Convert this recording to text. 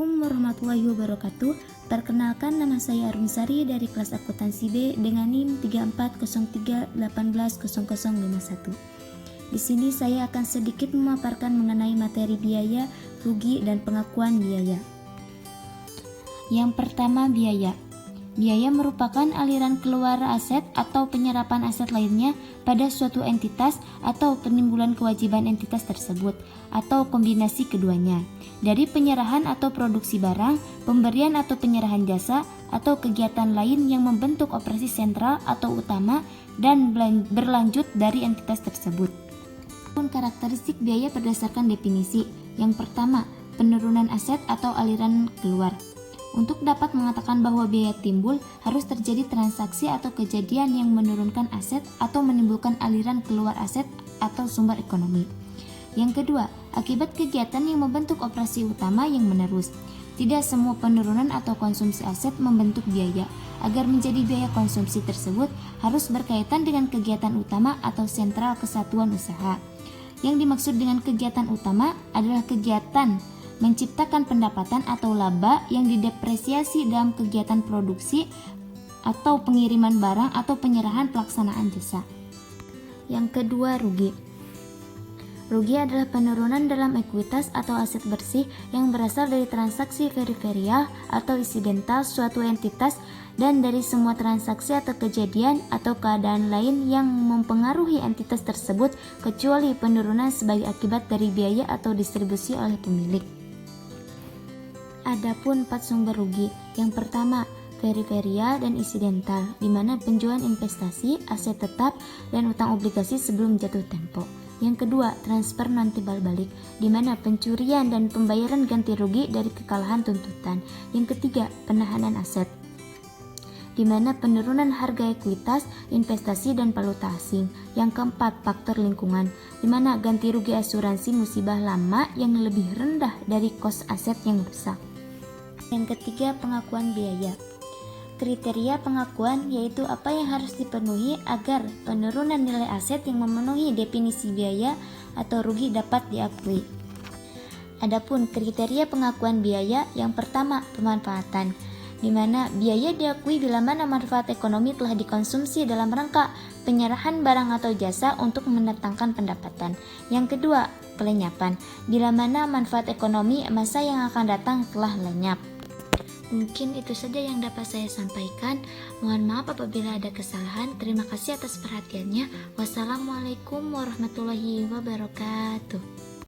Assalamualaikum warahmatullahi wabarakatuh. Perkenalkan, nama saya Arumsari dari kelas akuntansi B dengan NIM 3403180051. Di sini saya akan sedikit memaparkan mengenai materi biaya, rugi, dan pengakuan biaya. Yang pertama, biaya. Biaya merupakan aliran keluar aset atau penyerapan aset lainnya pada suatu entitas atau penimbulan kewajiban entitas tersebut, atau kombinasi keduanya, dari penyerahan atau produksi barang, pemberian atau penyerahan jasa, atau kegiatan lain yang membentuk operasi sentral atau utama dan berlanjut dari entitas tersebut. Karakteristik biaya berdasarkan definisi. Yang pertama, penurunan aset atau aliran keluar. Untuk dapat mengatakan bahwa biaya timbul, harus terjadi transaksi atau kejadian yang menurunkan aset atau menimbulkan aliran keluar aset atau sumber ekonomi. Yang kedua, akibat kegiatan yang membentuk operasi utama yang menerus. Tidak semua penurunan atau konsumsi aset membentuk biaya. Agar menjadi biaya konsumsi tersebut harus berkaitan dengan kegiatan utama atau sentral kesatuan usaha. Yang dimaksud dengan kegiatan utama adalah kegiatan menciptakan pendapatan atau laba yang didepresiasi dalam kegiatan produksi atau pengiriman barang atau penyerahan pelaksanaan jasa. Yang kedua, rugi. Rugi adalah penurunan dalam ekuitas atau aset bersih yang berasal dari transaksi periferial atau insidental suatu entitas dan dari semua transaksi atau kejadian atau keadaan lain yang mempengaruhi entitas tersebut kecuali penurunan sebagai akibat dari biaya atau distribusi oleh pemilik. Adapun 4 sumber rugi. Yang pertama, periferial dan insidental, di mana penjualan investasi, aset tetap, dan utang obligasi sebelum jatuh tempo. Yang kedua, transfer non timbal balik, di mana pencurian dan pembayaran ganti rugi dari kekalahan tuntutan. Yang ketiga, penahanan aset, di mana penurunan harga ekuitas, investasi, dan valuta asing. Yang keempat, faktor lingkungan, di mana ganti rugi asuransi musibah lama yang lebih rendah dari kos aset yang rusak. Yang ketiga, pengakuan biaya. Kriteria pengakuan yaitu apa yang harus dipenuhi agar penurunan nilai aset yang memenuhi definisi biaya atau rugi dapat diakui. Adapun kriteria pengakuan biaya, yang pertama, pemanfaatan, di mana biaya diakui bila mana manfaat ekonomi telah dikonsumsi dalam rangka penyerahan barang atau jasa untuk mendatangkan pendapatan. Yang kedua, pelenyapan, bila mana manfaat ekonomi masa yang akan datang telah lenyap. Mungkin itu saja yang dapat saya sampaikan. Mohon maaf apabila ada kesalahan. Terima kasih atas perhatiannya. Wassalamualaikum warahmatullahi wabarakatuh.